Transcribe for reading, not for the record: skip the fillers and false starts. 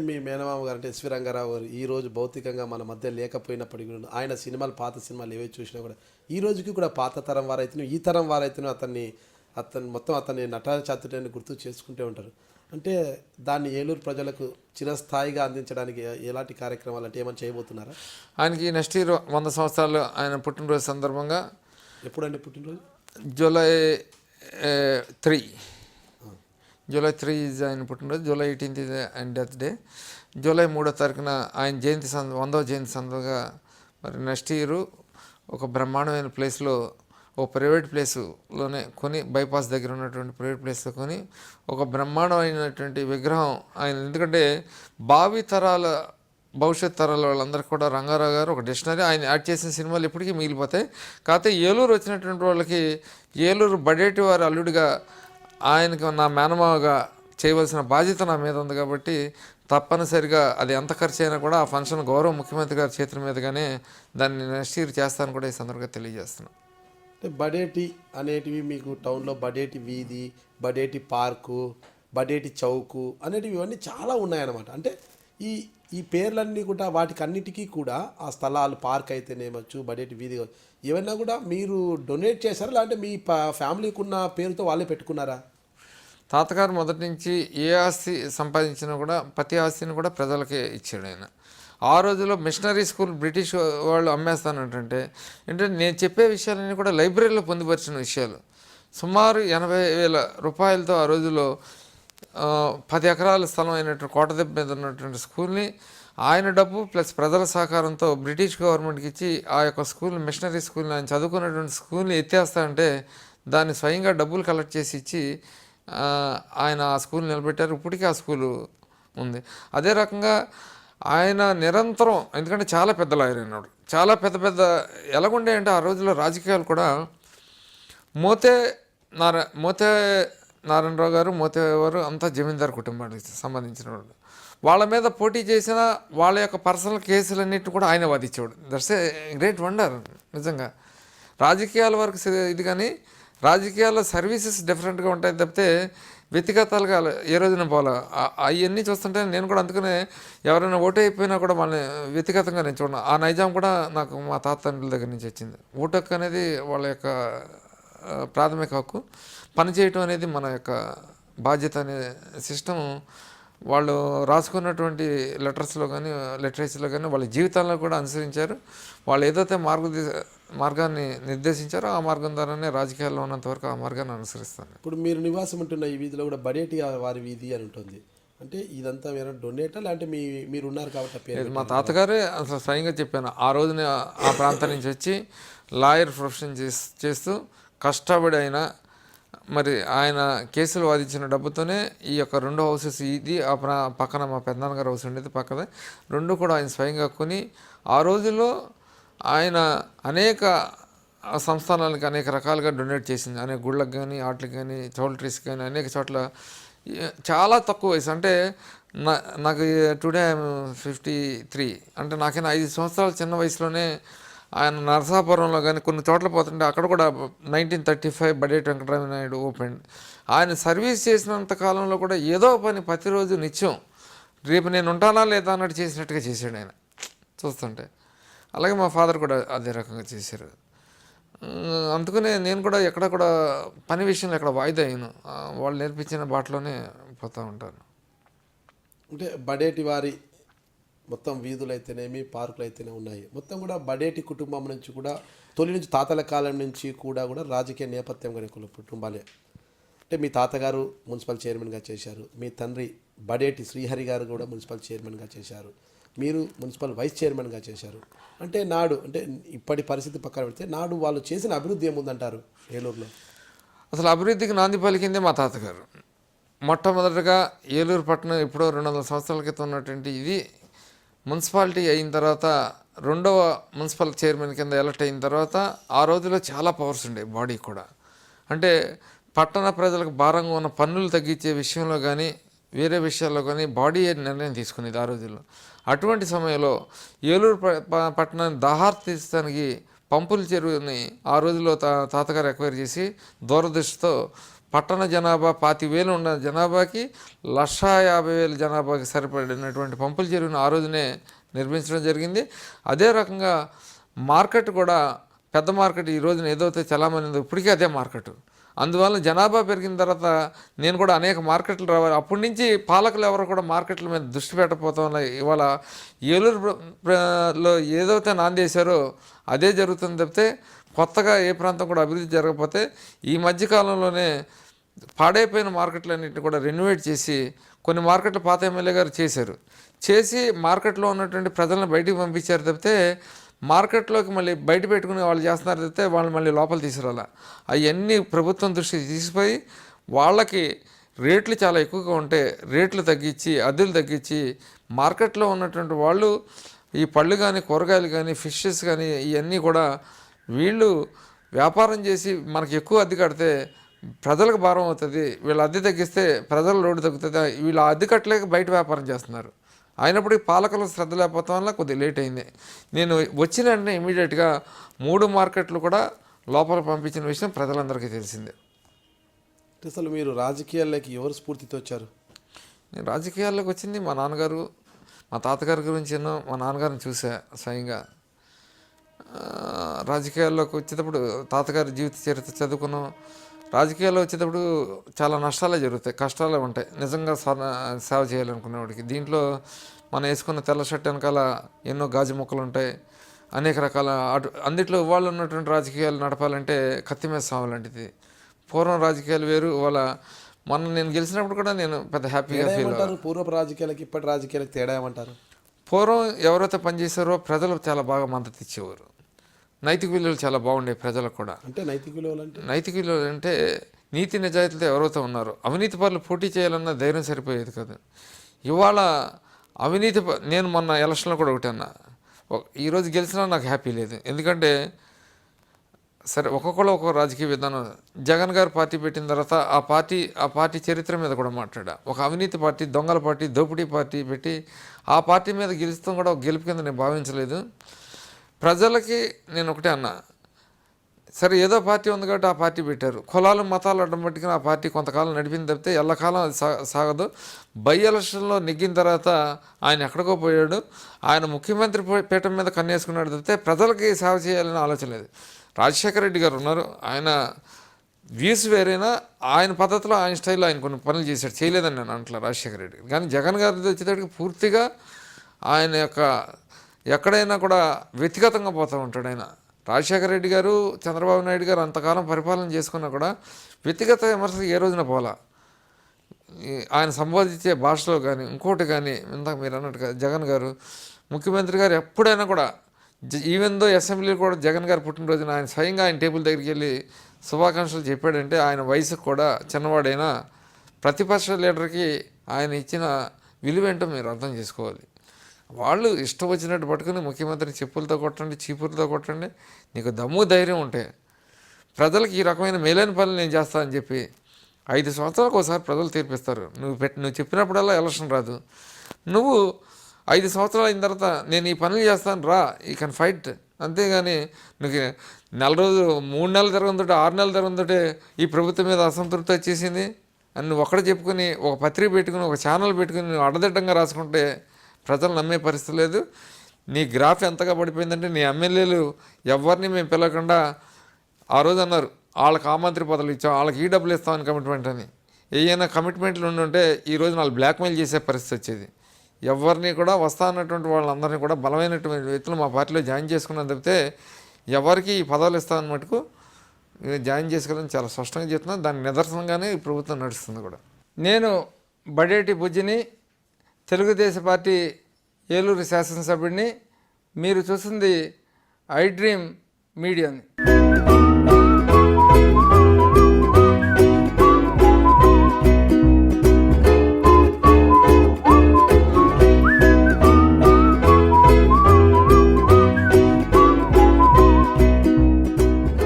మీ మేనమామ గారు అంటే ఎస్వి రంగారావు గారు ఈ రోజు భౌతికంగా మన మధ్య లేకపోయినప్పటికీ కూడా ఆయన సినిమాలు పాత సినిమాలు ఏవే చూసినా కూడా ఈ రోజుకి కూడా పాత తరం వారైతే ఈ తరం వారైతే అతన్ని నట చాతుర్యాన్ని గుర్తు చేసుకుంటూ ఉంటారు. అంటే దాన్ని ఏలూరు ప్రజలకు చిరస్థాయిగా అందించడానికి ఎలాంటి కార్యక్రమాలు అంటే ఏమైనా చేయబోతున్నారా? ఆయనకి నెక్స్ట్ ఇయర్ 100 సంవత్సరాలు ఆయన పుట్టినరోజు సందర్భంగా. ఎప్పుడండి పుట్టినరోజు? జూలై 3. జూలై 3 ఈజ్ ఆయన పుట్టినరోజు. జూలై 18 ఈజ్ ఆయన డెత్ డే. జూలై 3వ తారీఖున ఆయన జయంతి 100వ జయంతి సందర్భంగా మరి నెక్స్ట్ ఇయర్ ఒక బ్రహ్మాండమైన ప్లేస్లో, ఓ ప్రైవేట్ ప్లేస్లోనే కొని, బైపాస్ దగ్గర ఉన్నటువంటి ప్రైవేట్ ప్లేస్లో కొని ఒక బ్రహ్మాండమైనటువంటి విగ్రహం ఆయన. ఎందుకంటే భావి తరాల, భవిష్యత్ తరాల వాళ్ళందరికీ కూడా రంగారావు గారు ఒక డిక్షనరీ. ఆయన యాడ్ చేసిన సినిమాలు ఎప్పటికీ మిగిలిపోతాయి. కాకపోతే ఏలూరు వచ్చినటువంటి వాళ్ళకి ఏలూరు బడేటి వారి అల్లుడిగా ఆయనకు నా మేనమావగా చేయవలసిన బాధ్యత నా మీద ఉంది. కాబట్టి తప్పనిసరిగా అది ఎంత ఖర్చు అయినా కూడా ఆ ఫంక్షన్ గౌరవ ముఖ్యమంత్రి గారి చేతుల మీదుగానే దాన్ని నెక్స్ట్ ఇయర్ చేస్తాను కూడా ఈ సందర్భంగా తెలియజేస్తున్నాను. అంటే బడేటి అనేటివి మీకు టౌన్లో బడేటి వీధి, బడేటి పార్కు, బడేటి చౌకు అనేటివి ఇవన్నీ చాలా ఉన్నాయన్నమాట. అంటే ఈ ఈ పేర్లన్నీ కూడా వాటికి అన్నిటికీ కూడా ఆ స్థలాలు, పార్క్ అయితేనేమచ్చు, బడేటి వీధి, ఏవైనా కూడా మీరు డొనేట్ చేశారా లేదంటే మీ ఫ్యామిలీకి ఉన్న పేరుతో వాళ్ళే పెట్టుకున్నారా? తాతగారు మొదటి నుంచి ఏ ఆస్తి సంపాదించినా కూడా ప్రతి ఆస్తిని కూడా ప్రజలకే ఇచ్చాడు ఆయన. ఆ రోజుల్లో మిషనరీ స్కూల్ బ్రిటిష్ వాళ్ళు అమ్మేస్తానంటే ఏంటంటే నేను చెప్పే విషయాలన్నీ కూడా లైబ్రరీలో పొందుపరిచిన విషయాలు. సుమారు 80,000 రూపాయలతో ఆ రోజుల్లో 10 ఎకరాల స్థలం అయినటువంటి కోటదెబ్బ మీద ఉన్నటువంటి స్కూల్ని ఆయన డబ్బు ప్లస్ ప్రజల సహకారంతో బ్రిటిష్ గవర్నమెంట్కి ఇచ్చి ఆ యొక్క స్కూల్, మిషనరీ స్కూల్ని, ఆయన చదువుకున్నటువంటి స్కూల్ని ఎత్తేస్తా అంటే దాన్ని స్వయంగా డబ్బులు కలెక్ట్ చేసి ఇచ్చి ఆయన ఆ స్కూల్ నిలబెట్టారు. ఇప్పటికీ ఆ స్కూలు ఉంది. అదే రకంగా ఆయన నిరంతరం, ఎందుకంటే చాలా పెద్ద లాయర్ అయినాడు, చాలా పెద్ద ఎలాగుండే అంటే ఆ రోజుల్లో రాజకీయాలు కూడా మోతే నారాయణరావు గారు, మోతేవారు అంతా జమీందారు కుటుంబానికి సంబంధించిన వాళ్ళు. వాళ్ళ మీద పోటీ చేసిన వాళ్ళ యొక్క పర్సనల్ కేసులన్నిటి కూడా ఆయన వాదించేవాడు. దట్స్ ఏ గ్రేట్ వండర్ నిజంగా. రాజకీయాల వరకు ఇది, కానీ రాజకీయాల్లో సర్వీసెస్ డిఫరెంట్గా ఉంటాయి తప్పితే వ్యక్తిగతాలుగా ఏ రోజున పోలే. అవన్నీ చూస్తుంటే నేను కూడా అందుకనే ఎవరైనా ఓటు అయిపోయినా కూడా వాళ్ళని వ్యక్తిగతంగా నేను చూడను. ఆ నైజాం కూడా నాకు మా తాతతండ్రుల దగ్గర నుంచి వచ్చింది. ఓటు హక్కు అనేది వాళ్ళ యొక్క ప్రాథమిక హక్కు. పనిచేయటం అనేది మన యొక్క బాధ్యత అనే సిస్టమ్ వాళ్ళు రాసుకున్నటువంటి లెటర్స్లో కానీ, లిటరేచర్లో కానీ, వాళ్ళ జీవితాల్లో కూడా అనుసరించారు. వాళ్ళు ఏదైతే మార్గాన్ని నిర్దేశించారో ఆ మార్గం ద్వారానే రాజకీయాల్లో ఉన్నంత వరకు ఆ మార్గాన్ని అనుసరిస్తాను. ఇప్పుడు మీరు నివాసం ఉంటున్న ఈ వీధిలో కూడా బడేటి వారి వీధి అని ఉంటుంది. అంటే ఇదంతా మీరు డొనేటా లేదంటే మీరు ఉన్నారు కాబట్టి? మా తాతగారే అసలు స్వయంగా చెప్పాను. ఆ రోజున ఆ ప్రాంతం నుంచి వచ్చి లాయర్ ప్రొఫెషన్ చేస్తూ కష్టపడి అయినా మరి ఆయన కేసులు వాదించిన డబ్బుతోనే ఈ యొక్క 2 హౌసెస్, ఇది ఆ పక్కన మా పెద్దనాన్నగారు హౌస్ ఉండేది పక్కదే, 2 కూడా ఆయన స్వయంగా కొని ఆ రోజుల్లో ఆయన అనేక సంస్థానాలకు అనేక రకాలుగా డొనేట్ చేసింది. అనేక గుళ్ళకు కానీ, ఆటలకు కానీ, చౌల్ట్రీస్కి కానీ, అనేక చోట్ల చాలా తక్కువ వయసు. అంటే నాకు టుడే ఐఎమ్ 53, అంటే నాకైనా 5 సంవత్సరాల చిన్న వయసులోనే ఆయన నరసాపురంలో కానీ కొన్ని చోట్ల పోతుంటే అక్కడ కూడా 1935 బడేటి వెంకటరామ నాయుడు ఓపెన్. ఆయన సర్వీస్ చేసినంత కాలంలో కూడా ఏదో పని ప్రతిరోజు నిత్యం రేపు నేను ఉంటానా లేదా అన్నట్టు చేసినట్టుగా చేశాడు ఆయన చూస్తుంటే. అలాగే మా ఫాదర్ కూడా అదే రకంగా చేశారు. అందుకనే నేను కూడా ఎక్కడ కూడా పని విషయంలో ఎక్కడ వాయిదా అయ్యాను. వాళ్ళు నేర్పించిన బాటలోనే పోతూ ఉంటాను. అంటే బడేటి వారి మొత్తం వీధులు అయితేనేమి, పార్కులు అయితేనే ఉన్నాయి. మొత్తం కూడా బడేటి కుటుంబం నుంచి కూడా తొలి నుంచి తాతల కాలం నుంచి కూడా రాజకీయ నేపథ్యం కలిగిన కుటుంబాలే. అంటే మీ తాతగారు మున్సిపల్ చైర్మన్గా చేశారు, మీ తండ్రి బడేటి శ్రీహరి గారు కూడా మున్సిపల్ చైర్మన్గా చేశారు, మీరు మున్సిపల్ వైస్ చైర్మన్గా చేశారు. అంటే నాడు, అంటే ఇప్పటి పరిస్థితి పక్కన పెడితే నాడు వాళ్ళు చేసిన అభివృద్ధి ఏముందంటారు ఏలూరులో? అసలు అభివృద్ధికి నాంది పలికిందే మా తాతగారు. మొట్టమొదటిగా ఏలూరు పట్టణం ఎప్పుడో 200 సంవత్సరాల క్రితం ఉన్నటువంటి ఇది మున్సిపాలిటీ అయిన తర్వాత 2వ మున్సిపల్ చైర్మన్ కింద ఎలక్ట్ అయిన తర్వాత ఆ రోజుల్లో చాలా పవర్స్ ఉండే బాడీ కూడా. అంటే పట్టణ ప్రజలకు భారంగా ఉన్న పన్నులు తగ్గించే విషయంలో కానీ, వేరే విషయాల్లో కానీ బాడీ నిర్ణయం తీసుకునేది ఆ రోజుల్లో. అటువంటి సమయంలో ఏలూరు పట్టణాన్ని దాహార్తిస్తానికి పంపుల చెరువుని ఆ రోజుల్లో తాతగారు ఎక్వైర్ చేసి దూరదృష్టితో పట్టణ జనాభా 25,000 ఉన్న జనాభాకి 1,50,000 జనాభాకి సరిపడినటువంటి పంపుల చెరువుని ఆ రోజునే నిర్మించడం జరిగింది. అదే రకంగా మార్కెట్ కూడా పెద్ద మార్కెట్ ఈ రోజున ఏదైతే చలామణి ఉందో ఇప్పటికీ అదే మార్కెట్. అందువల్ల జనాభా పెరిగిన తర్వాత నేను కూడా అనేక మార్కెట్లు రావాలి. అప్పటి నుంచి పాలకులు ఎవరు కూడా మార్కెట్ల మీద దృష్టి పెట్టకపోవడం వల్ల ఇవాళ ఏలూరులో ఏదైతే నాందేశారో అదే జరుగుతుంది తప్పితే కొత్తగా ఏ ప్రాంతం కూడా అభివృద్ధి జరగకపోతే ఈ మధ్యకాలంలోనే పాడైపోయిన మార్కెట్లన్నింటినీ కూడా రెనోవేట్ చేసి కొన్ని మార్కెట్లు పాత ఎమ్మెల్యే గారు చేసి మార్కెట్లో ఉన్నటువంటి ప్రజలను బయటికి పంపించారు తప్పితే మార్కెట్లోకి మళ్ళీ బయట పెట్టుకుని వాళ్ళు చేస్తున్నారు తప్పితే వాళ్ళు మళ్ళీ లోపల తీసుకురాల. అవన్నీ ప్రభుత్వం దృష్టికి తీసిపోయి వాళ్ళకి రేట్లు చాలా ఎక్కువగా ఉంటే రేట్లు తగ్గించి అద్దెలు తగ్గించి మార్కెట్లో ఉన్నటువంటి వాళ్ళు ఈ పళ్ళు కానీ కూరగాయలు కానీ ఫిషెస్ కానీ ఇవన్నీ కూడా వీళ్ళు వ్యాపారం చేసి మనకి ఎక్కువ అద్దె కడితే ప్రజలకు భారం అవుతుంది, వీళ్ళు అద్దె తగ్గిస్తే ప్రజల లోటు తగ్గుతుంది, వీళ్ళు అద్దె కట్టలేక బయట వ్యాపారం చేస్తున్నారు. అయినప్పటికీ పాలకులు శ్రద్ధ లేకపోవడం వల్ల కొద్దిగా లేట్ అయింది. నేను వచ్చిన వెంటనే ఇమీడియట్గా 3 మార్కెట్లు కూడా లోపల పంపించిన విషయం ప్రజలందరికీ తెలిసిందే. అసలు మీరు రాజకీయాల్లోకి ఎవరు స్ఫూర్తితో వచ్చారు? నేను రాజకీయాల్లోకి వచ్చింది మా నాన్నగారు, మా తాతగారి గురించి ఎన్నో మా నాన్నగారిని చూసా స్వయంగా. రాజకీయాల్లోకి వచ్చేటప్పుడు తాతగారి జీవిత చరిత్ర చదువుకున్నాం. రాజకీయాల్లో వచ్చేటప్పుడు చాలా నష్టాలే జరుగుతాయి, కష్టాలే ఉంటాయి నిజంగా సేవ చేయాలనుకునేవాడికి. దీంట్లో మనం వేసుకున్న తెల్ల షర్ట్ వెనకాల ఎన్నో గాజు మొక్కలు ఉంటాయి, అనేక రకాల అన్నిట్లో వాళ్ళు ఉన్నటువంటి రాజకీయాలు నడపాలంటే కత్తి మీద సాగు లాంటిది. పూర్వం రాజకీయాలు వేరు. వాళ్ళ నేను గెలిచినప్పుడు కూడా నేను పెద్ద హ్యాపీగా ఫీల్ అయ్యాను. పూర్వపు రాజకీయాలకి ఇప్పటి రాజకీయాలకి తేడా ఏమంటారు? పూర్వం ఎవరైతే పనిచేశారో ప్రజలు చాలా బాగా మద్దతు ఇచ్చేవారు. నైతిక విలువలు చాలా బాగుండే ప్రజలకు కూడా. అంటే నైతిక విలువలు అంటే నీతి నిజాయితీతో ఎవరైతే ఉన్నారో అవినీతి పరులు పోటీ చేయాలన్న ధైర్యం సరిపోయేది కాదు. ఇవాళ నేను మొన్న ఎలక్షన్లో కూడా ఒకటి అన్నా, ఈరోజు గెలిచినా నాకు హ్యాపీ లేదు. ఎందుకంటే సరే ఒక్కొక్కరు ఒక్కొక్క రాజకీయ విధానం. జగన్ గారు పార్టీ పెట్టిన తర్వాత ఆ పార్టీ చరిత్ర మీద కూడా మాట్లాడా. ఒక అవినీతి పార్టీ, దొంగల పార్టీ, దోపిడీ పార్టీ పెట్టి ఆ పార్టీ మీద గెలుస్తాం కూడా ఒక గెలుపు కింద నేను భావించలేదు. ప్రజలకి నేను ఒకటే అన్నా, సరే ఏదో పార్టీ ఉంది కాబట్టి ఆ పార్టీ పెట్టారు, కులాలు మతాలు అడ్డం పట్టుకుని ఆ పార్టీ కొంతకాలం నడిపింది తప్పితే ఎల్లకాలం అది సాగదు. బై ఎలక్షన్లో నెగ్గిన తర్వాత ఆయన ఎక్కడికో పోయాడు, ఆయన ముఖ్యమంత్రి పీఠం మీద కన్నేసుకున్నాడు తప్పితే ప్రజలకి సేవ చేయాలని ఆలోచన లేదు. రాజశేఖర రెడ్డి గారు ఉన్నారు, ఆయన వ్యూస్ వేరైనా ఆయన పద్ధతిలో ఆయన స్టైల్లో ఆయన కొన్ని పనులు చేశాడు, చేయలేదని నేను అంటలా రాజశేఖర రెడ్డి. కానీ జగన్ గారి వచ్చేటప్పటికి పూర్తిగా ఆయన యొక్క ఎక్కడైనా కూడా వ్యక్తిగతంగా పోతూ ఉంటాడు ఆయన. రాజశేఖర రెడ్డి గారు, చంద్రబాబు నాయుడు గారు అంతకాలం పరిపాలన చేసుకున్నా కూడా వ్యక్తిగత విమర్శలు ఏ రోజున పోలా. ఆయన సంబోధించే భాషలో కానీ ఇంకోటి కానీ ఇందాక మీరు అన్నట్టుగా జగన్ గారు ముఖ్యమంత్రి గారు ఎప్పుడైనా కూడా ఈవెన్ దో అసెంబ్లీలో కూడా జగన్ గారు పుట్టినరోజున ఆయన స్వయంగా ఆయన టేబుల్ దగ్గరికి వెళ్ళి శుభాకాంక్షలు చెప్పాడంటే ఆయన వయసుకు కూడా చిన్నవాడైనా ప్రతిపక్ష లీడర్కి ఆయన ఇచ్చిన విలువేంటో మీరు అర్థం చేసుకోవాలి. వాళ్ళు ఇష్టం వచ్చినట్టు పట్టుకుని ముఖ్యమంత్రిని చెప్పులతో కొట్టండి, చీపులతో కొట్టండి, నీకు దమ్ము ధైర్యం ఉంటే ప్రజలకు ఈ రకమైన మేలైన పనులు నేను చేస్తానని చెప్పి 5 సంవత్సరాలకు ఒకసారి ప్రజలు తీర్పిస్తారు. నువ్వు చెప్పినప్పుడల్లా ఎలక్షన్ రాదు. నువ్వు 5 సంవత్సరాలు అయిన తర్వాత నేను ఈ పనులు చేస్తాను రా, ఈ కెన్ ఫైట్. అంతేగాని నీకు 3 నెలలు జరగంతోటే 6 నెలలు జరగంతోటే ఈ ప్రభుత్వం మీద అసంతృప్తి వచ్చేసింది అని నువ్వు ఒక్కడ చెప్పుకుని ఒక పత్రిక పెట్టుకుని ఒక ఛానల్ పెట్టుకుని నువ్వు అడ్డదిడ్డంగా రాసుకుంటే ప్రజలు నమ్మే పరిస్థితి లేదు. నీ గ్రాఫ్ ఎంతగా పడిపోయిందంటే నీ ఎమ్మెల్యేలు ఎవరిని మేము పిలవకుండా ఆ రోజు అన్నారు వాళ్ళకి ఆ మంత్రి పదవులు ఇచ్చాం, వాళ్ళకి ఈ డబ్బులు ఇస్తామని కమిట్మెంట్ అని. ఏమైనా కమిట్మెంట్లు ఉండుంటే ఈరోజు వాళ్ళు బ్లాక్మెయిల్ చేసే పరిస్థితి వచ్చేది. ఎవరిని కూడా వస్తా అన్నటువంటి వాళ్ళందరినీ కూడా బలమైనటువంటి వ్యక్తులు మా పార్టీలో జాయిన్ చేసుకున్నాను తప్పితే ఎవరికి ఈ పదవులు ఇస్తామని మటుకు జాయిన్ చేసుకోవాలని చాలా స్పష్టంగా చెప్తున్నాను. దానికి నిదర్శనంగానే ఈ ప్రభుత్వం నడుస్తుంది కూడా. నేను బడేటి బుజ్జిని, తెలుగుదేశం పార్టీ ఏలూరు శాసనసభ్యుడిని. మీరు చూస్తుంది ఐ డ్రీమ్ మీడియాని.